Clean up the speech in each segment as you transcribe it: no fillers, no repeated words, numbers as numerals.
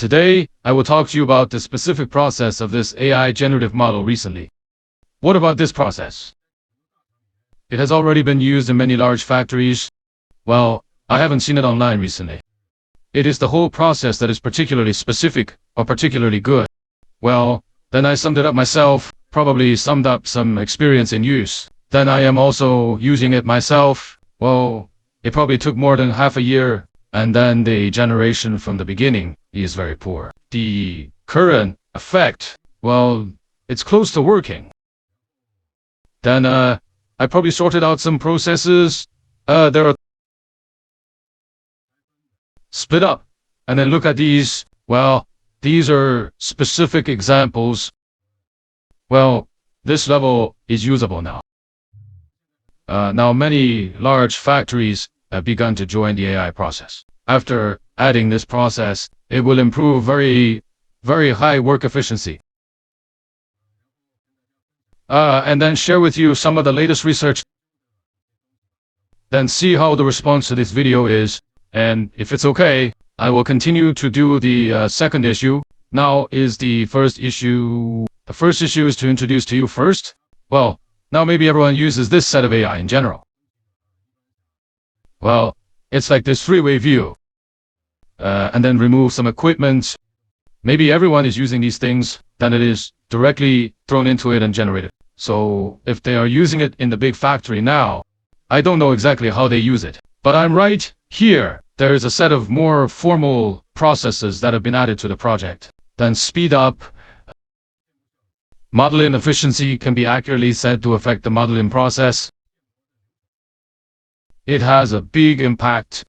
Today, I will talk to you about the specific process of this AI generative model recently. What about this process? It has already been used in many large factories. Well, I haven't seen it online recently. It is the whole process that is particularly specific or particularly good. Well, then I summed it up myself, probably summed up some experience in use. Then I am also using it myself. Well, it probably took more than half a year. And then the generation from the beginning is very poor. The current effect, well, it's close to working. Then I probably sorted out some processes. There are split up. And then look at these. Well, these are specific examples. Well, this level is usable now. Now many large factories have begun to join the AI process. After adding this process, it will improve very high work efficiency. And then share with you some of the latest research. Then see how the response to this video is. And if it's okay, I will continue to do the second issue. Now is the first issue. The first issue is to introduce to you first. Well, now maybe everyone uses this set of AI in general. Well, it's like this three-way view. And then remove some equipment. Maybe everyone is using these things, then it is directly thrown into it and generated. So if they are using it in the big factory now, I don't know exactly how they use it. But I'm right here. There is a set of more formal processes that have been added to the project. Then speed up. Modeling efficiency can be accurately said to affect the modeling process. It has a big impact.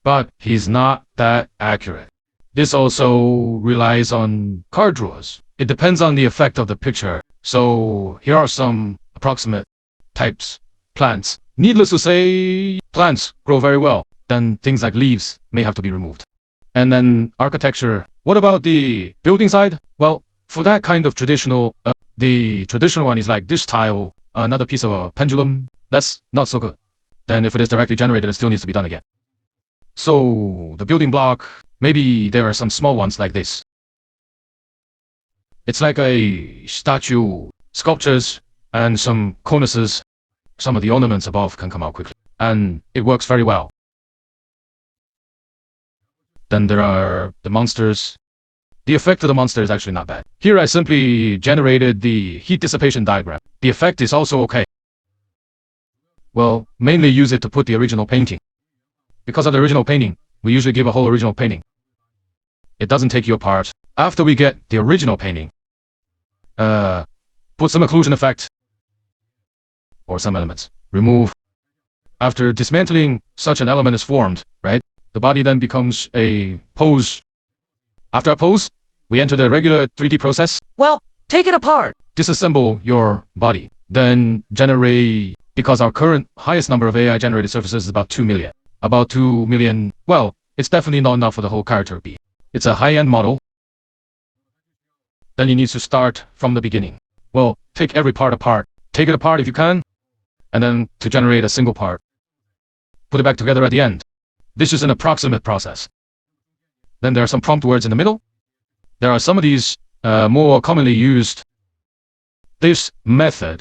But he's not that accurate. This also relies on card draws. It depends on the effect of the picture. So here are some approximate types. Plants. Needless to say, plants grow very well. Then things like leaves may have to be removed. And then architecture. What about the building side? Well, for that kind of traditional, the traditional one is like this tile, another piece of a pendulum. That's not so good. Then if it is directly generated, it still needs to be done again. So the building block, maybe there are some small ones like this. It's like a statue, sculptures, and some cornices. Some of the ornaments above can come out quickly. And it works very well. Then there are the monsters. The effect of the monster is actually not bad. Here I simply generated the heat dissipation diagram. The effect is also okay. Well, mainly use it to put the original painting. Because of the original painting, we usually give a whole original painting. It doesn't take you apart. After we get the original painting, put some occlusion effect or some elements. Remove. After dismantling, such an element is formed, right? The body then becomes a pose. After a pose, we enter the regular 3D process. Well, take it apart. Disassemble your body. Then generate, because our current highest number of AI generated surfaces is about 2 million. About 2 million, well, it's definitely not enough for the whole character to be. It's a high-end model. Then you need to start from the beginning. Well, take every part apart. Take it apart if you can. And then to generate a single part. Put it back together at the end. This is an approximate process. Then there are some prompt words in the middle. There are some of these more commonly used. This method,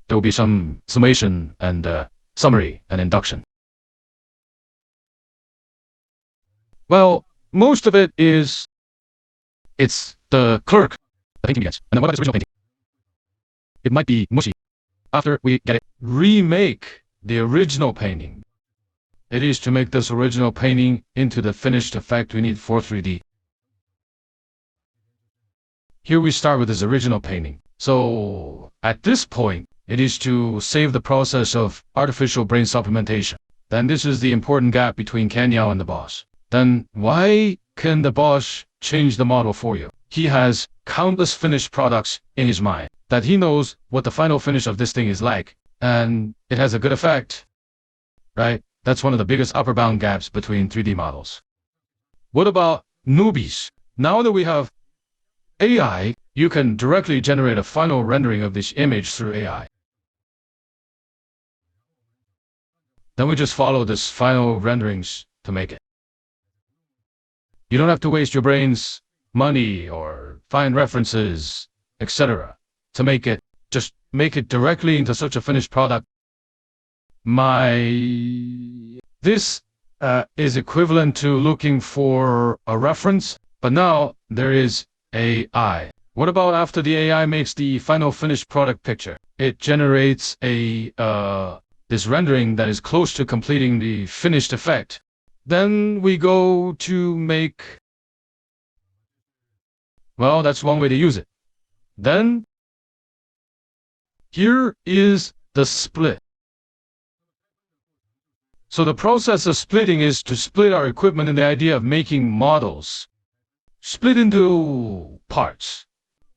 there will be some summation and summary and induction. Well, most of it is, it's the clerk. The painting begins. And then what about this original painting? It might be mushy. After we get it, remake the original painting. It is to make this original painting into the finished effect we need for 3D. Here we start with this original painting. So at this point, it is to save the process of artificial brain supplementation. Then this is the important gap between Kanyao and the boss. Then why can the boss change the model for you? He has countless finished products in his mind that he knows what the final finish of this thing is like. And it has a good effect, right? That's one of the biggest upper bound gaps between 3D models. What about newbies? Now that we have AI, you can directly generate a final rendering of this image through AI. Then we just follow this final renderings to make it. You don't have to waste your brains, money, or find references, etc. to make it. Just make it directly into such a finished product. This is equivalent to looking for a reference, but now there is AI. What about after the AI makes the final finished product picture? It generates this rendering that is close to completing the finished effect. Then we go to make, well, that's one way to use it. Then here is the split. So the process of splitting is to split our equipment in the idea of making models. Split into parts.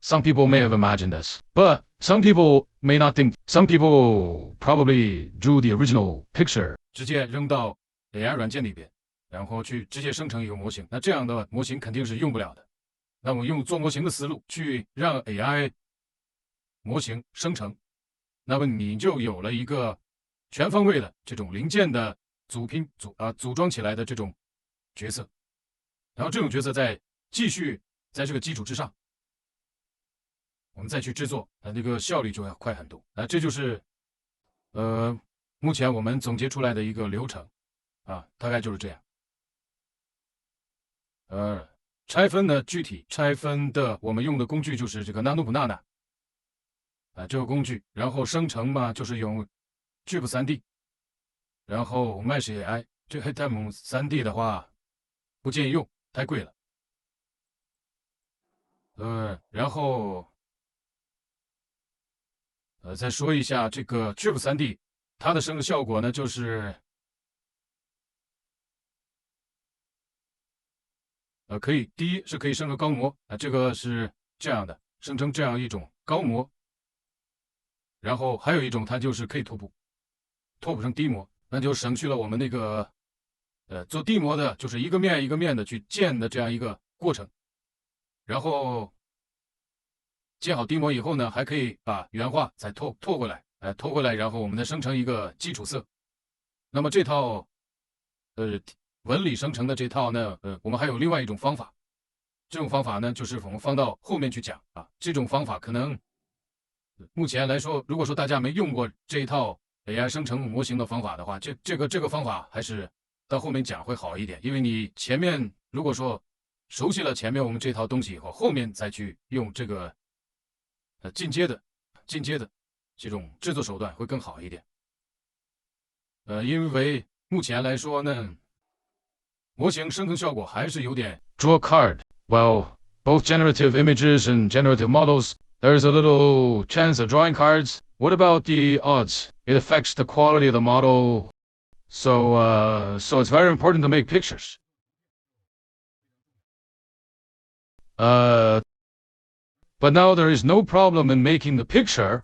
Some people may have imagined this, but some people may not think. Some people probably drew the original picture. 直接扔到 AI 软件里边，然后去直接生成一个模型。那这样的模型肯定是用不了的。那我用做模型的思路去让 AI 模型生成，那么你就有了一个全方位的这种零件的组装起来的这种角色，然后这种角色再继续在这个基础之上，我们再去制作，这个效率就要快很多。这就是目前我们总结出来的一个流程大概就是这样。拆分呢，具体拆分的我们用的工具就是这个 Nano 这个工具，然后生成嘛就是用 Cube 3D， 然后 Mesh AI， 这个 Decomposition 3D 的话不建议用，太贵了。然后再说一下这个 Cube 3D， 它的生成效果呢就是第一是可以生成高模，这个是这样的，生成这样一种高模，然后还有一种它就是可以拓扑成低模，那就省去了我们那个做低模的就是一个面一个面的去建的这样一个过程，然后建好低模以后呢，还可以把原画再拖回来，然后我们再生成一个基础色。那么这套纹理生成的这套呢，我们还有另外一种方法，这种方法呢，就是我们放到后面去讲这种方法可能目前来说，如果说大家没用过这一套 AI 生成模型的方法的话，这个方法还是到后面讲会好一点，因为你前面如果说熟悉了前面我们这套东西以后，后面再去用这个进阶的这种制作手段会更好一点。因为目前来说呢，模型生成效果还是有点 Draw a card. Well, both generative images and generative models, there's a little chance of drawing cards. What about the odds? It affects the quality of the model. So it's very important to make pictures. But now there is no problem in making the picture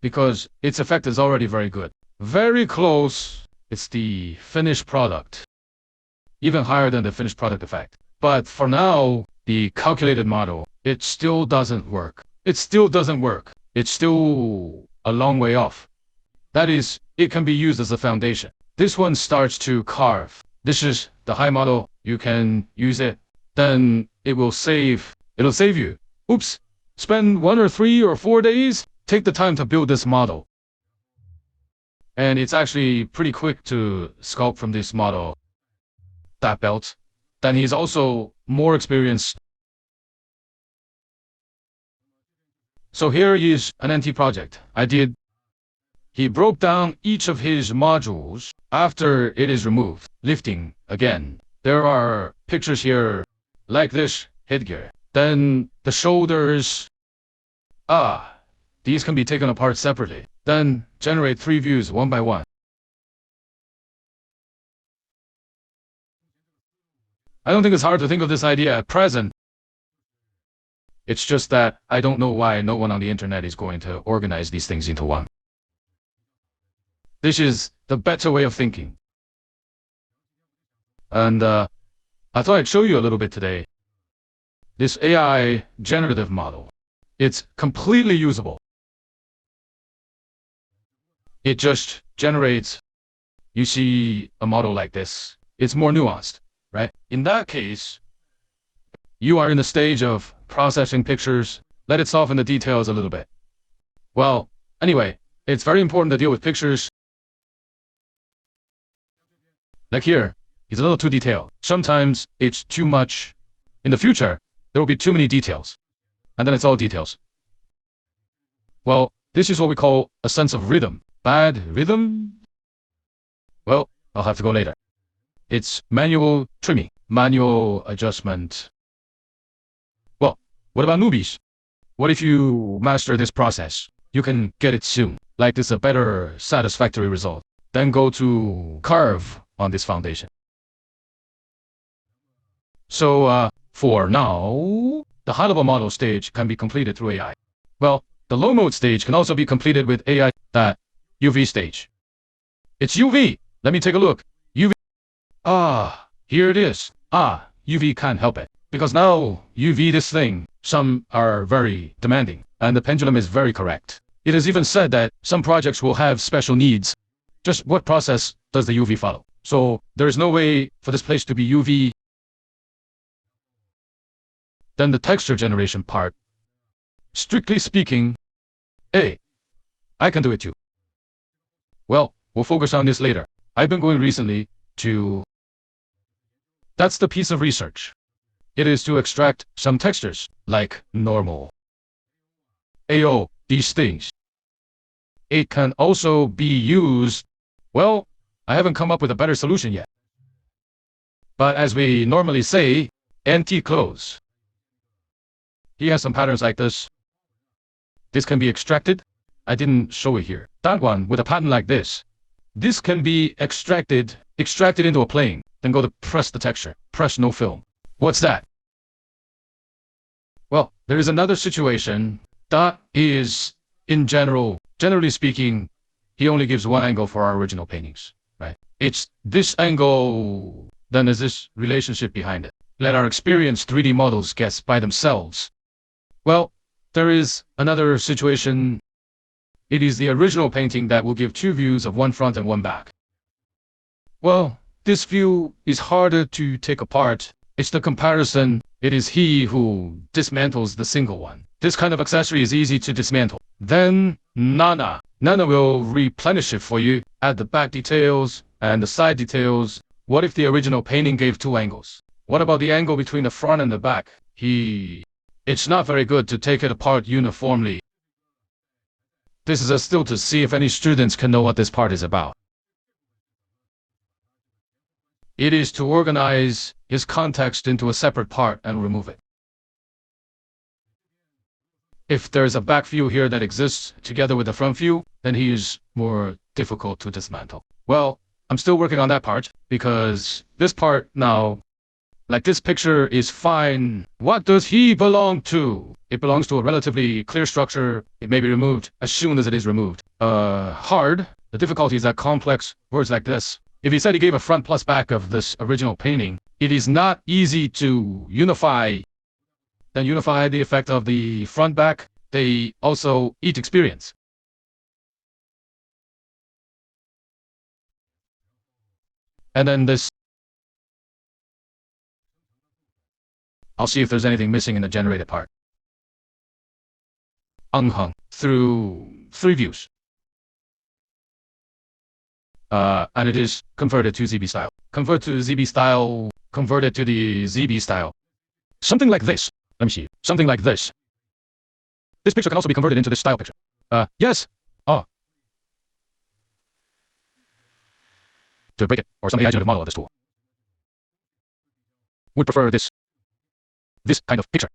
because its effect is already very good. Very close. It's the finished product. Even higher than the finished product effect. But for now, the calculated model, it still doesn't work. It's still a long way off. That is, it can be used as a foundation. This one starts to carve. This is the high model. You can use it. Then it'll save you. Oops. Spend 1 or 3 or 4 days. Take the time to build this model. And it's actually pretty quick to sculpt from this model. That belt. Then he's also more experienced. So here is an NT project I did. He broke down each of his modules after it is removed. Lifting again. There are pictures here like this headgear. Then the shoulders. These can be taken apart separately. Then generate 3 views one by one. I don't think it's hard to think of this idea at present. It's just that I don't know why no one on the internet is going to organize these things into one. This is the better way of thinking. And I thought I'd show you a little bit today. This AI generative model. It's completely usable. It just generates, you see a model like this. It's more nuanced, right? In that case, you are in the stage of processing pictures. Let it soften the details a little bit. Well, anyway, it's very important to deal with pictures. Like here, it's a little too detailed. Sometimes it's too much. In the future, there will be too many details. And then it's all details. Well, this is what we call a sense of rhythm. Bad rhythm? Well, I'll have to go later. It's manual trimming, manual adjustment. Well, what about newbies? What if you master this process? You can get it soon. Like this a better satisfactory result. Then go to carve on this foundation. So, for now, the high-level model stage can be completed through AI. Well, the low-mode stage can also be completed with AI, that UV stage. It's UV! Let me take a look. UV. Ah, here it is. Ah, UV can't help it. Because now, UV this thing, some are very demanding, and the pendulum is very correct. It is even said that some projects will have special needs. Just what process does the UV follow? So, there is no way for this place to be UV. Then the texture generation part. Strictly speaking, hey, I can do it too. Well, we'll focus on this later. I've been going recently to... That's the piece of research. It is to extract some textures, like normal. Ayo, these things. It can also be used... Well, I haven't come up with a better solution yet. But as we normally say, anti-close. He has some patterns like this. This can be extracted. I didn't show it here. That one with a pattern like this. This can be extracted into a plane. Then go to press the texture. Press no film. What's that? Well, there is another situation. That is, in generally speaking, he only gives one angle for our original paintings, right? It's this angle, then there's this relationship behind it. Let our experienced 3D models guess by themselves. Well, there is another situation. It is the original painting that will give two views of one front and one back. Well, this view is harder to take apart. It's the comparison. It is he who dismantles the single one. This kind of accessory is easy to dismantle. Then, Nana. Nana will replenish it for you, add the back details and the side details. What if the original painting gave two angles? What about the angle between the front and the back? It's not very good to take it apart uniformly. This is still to see if any students can know what this part is about. It is to organize his context into a separate part and remove it. If there's a back view here that exists together with the front view, then he is more difficult to dismantle. Well, I'm still working on that part, because this part now, like this picture is fine. What does he belong to? It belongs to a relatively clear structure. It may be removed as soon as it is removed. Hard. The difficulty is that complex words like this. If he said he gave a front plus back of this original painting, it is not easy to unify. Then unify the effect of the front back. They also each experience. And then this. I'll see if there's anything missing in the generated part. Unhung through 3 views. And it is converted to ZB style. Convert to ZB style, converted to the ZB style. Something like this. Let me see. Something like this. This picture can also be converted into this style picture. Yes. Oh. To break it, or some AI generative model of this tool. Would prefer this kind of picture.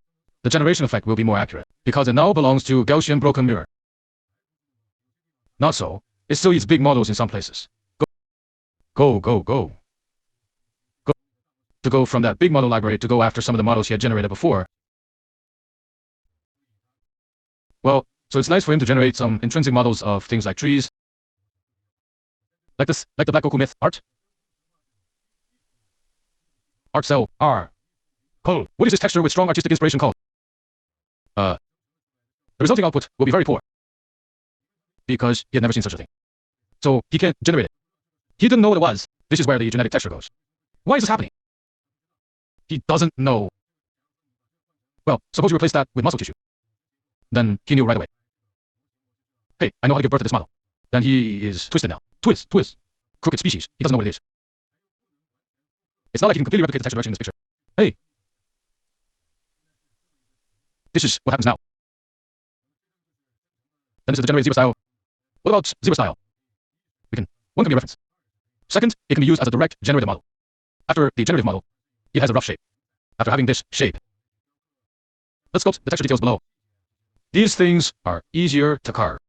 The generation effect will be more accurate, because it now belongs to Gaussian broken mirror. Not so. It still uses big models in some places. Go. To go from that big model library to go after some of the models he had generated before. Well, so it's nice for him to generate some intrinsic models of things like trees. Like this, like the Black Goku myth art. Art cell R. Cole, what is this texture with strong artistic inspiration called? The resulting output will be very poor. Because he had never seen such a thing. So he can't generate it. He didn't know what it was. This is where the genetic texture goes. Why is this happening? He doesn't know. Well, suppose you replace that with muscle tissue. Then he knew right away. Hey, I know how to give birth to this model. Then he is twisted now. Twist, twist. Crooked species. He doesn't know what it is. It's not like he can completely replicate the texture direction in this picture. Hey. This is what happens now. Then this is the generated zebra style. What about zebra style? One can be a reference. Second, it can be used as a direct generative model. After the generative model, it has a rough shape. After having this shape, let's sculpt the texture details below. These things are easier to carve.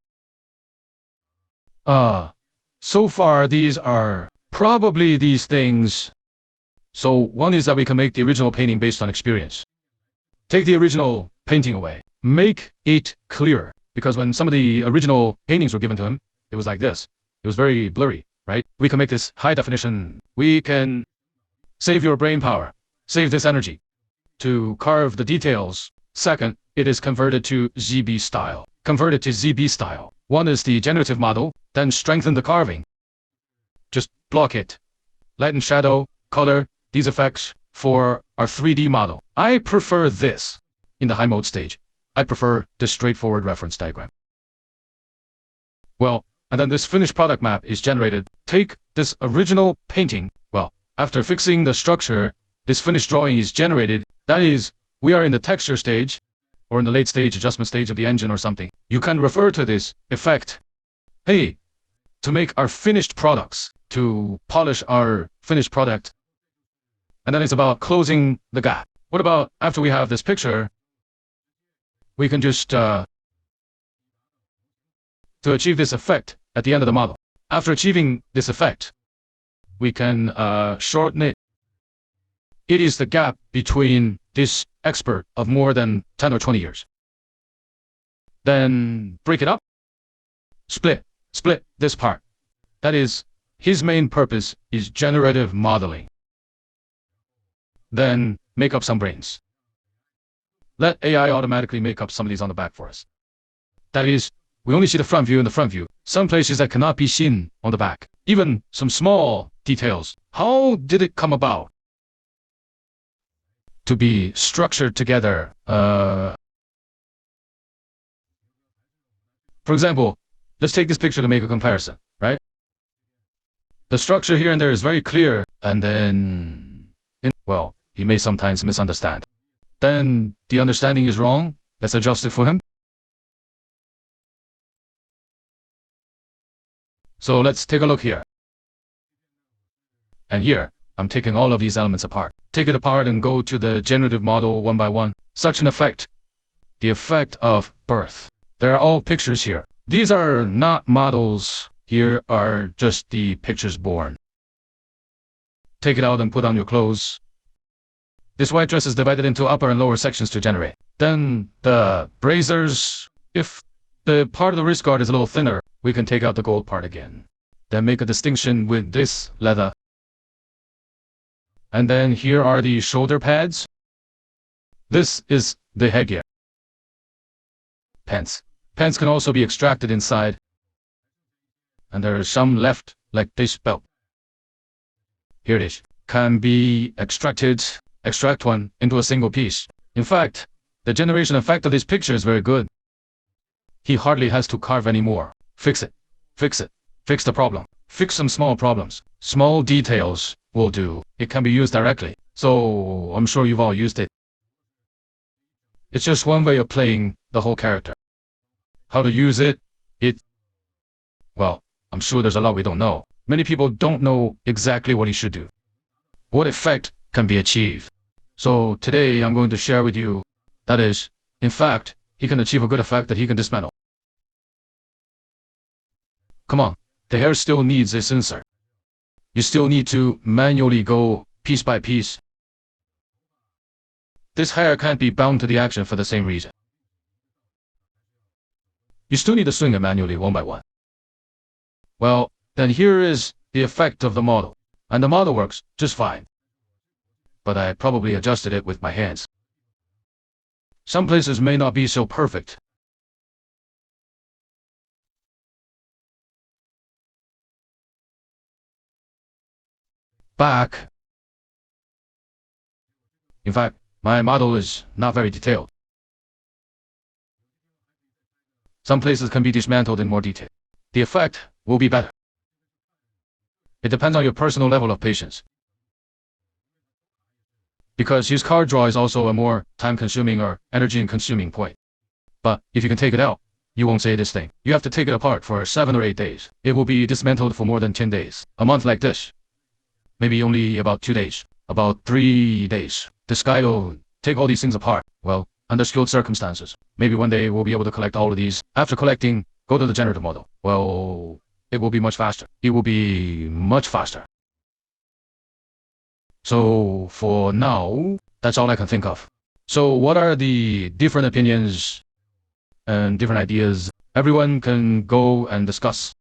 So far these are probably these things. So one is that we can make the original painting based on experience. Take the original painting away. Make it clearer. Because when some of the original paintings were given to him, it was like this. It was very blurry, right? We can make this high definition. We can save your brain power. Save this energy to carve the details. Second, it is converted to ZB style. Converted to ZB style. One is the generative model, then strengthen the carving. Just block it. Light and shadow, color, these effects for our 3D model. I prefer this in the high mode stage. I prefer this straightforward reference diagram. Well, and then this finished product map is generated. Take this original painting. Well, after fixing the structure, this finished drawing is generated. That is, we are in the texture stage, or in the late stage adjustment stage of the engine or something. You can refer to this effect. Hey, to make our finished products, to polish our finished product. And then it's about closing the gap. What about after we have this picture, we can just, to achieve this effect at the end of the model. After achieving this effect, we can shorten it. It is the gap between this expert of more than 10 or 20 years. Then break it up. Split this part. That is, his main purpose is generative modeling. Then make up some brains. Let AI automatically make up some of these on the back for us. That is, we only see the front view and the front view. Some places that cannot be seen on the back. Even some small details. How did it come about to be structured together? For example, let's take this picture to make a comparison, right? The structure here and there is very clear, and then, well, he may sometimes misunderstand. Then the understanding is wrong. Let's adjust it for him. So let's take a look here. And here, I'm taking all of these elements apart. Take it apart and go to the generative model one by one. Such an effect. The effect of birth. There are all pictures here. These are not models. Here are just the pictures born. Take it out and put on your clothes. This white dress is divided into upper and lower sections to generate. Then the braziers. If the part of the wrist guard is a little thinner, we can take out the gold part again. Then make a distinction with this leather. And then here are the shoulder pads. This is the headgear. Pants. Pants can also be extracted inside. And there are some left, like this belt. Here it is. Can be extracted. Extract one into a single piece. In fact, the generation effect of this picture is very good. He hardly has to carve anymore. Fix it. Fix it. Fix the problem. Fix some small problems. Small details will do. It can be used directly. So I'm sure you've all used it. It's just one way of playing the whole character. How to use it? Well, I'm sure there's a lot we don't know. Many people don't know exactly what he should do. What effect can be achieved? So today I'm going to share with you, that is, in fact, he can achieve a good effect that he can dismantle. Come on, the hair still needs a sensor. You still need to manually go piece by piece. This hair can't be bound to the action for the same reason. You still need to swing it manually one by one. Well, then here is the effect of the model. And the model works just fine. But I probably adjusted it with my hands. Some places may not be so perfect. Back. In fact, my model is not very detailed. Some places can be dismantled in more detail. The effect will be better. It depends on your personal level of patience. Because his card draw is also a more time-consuming or energy-consuming point. But if you can take it out, you won't say this thing. You have to take it apart for 7 or 8 days. It will be dismantled for more than 10 days. A month like this. Maybe only about 2 days. About 3 days. This guy will take all these things apart. Well, under skilled circumstances. Maybe one day we'll be able to collect all of these. After collecting, go to the generative model. Well, it will be much faster. It will be much faster. So, for now, that's all I can think of. So, what are the different opinions and different ideas? Everyone can go and discuss.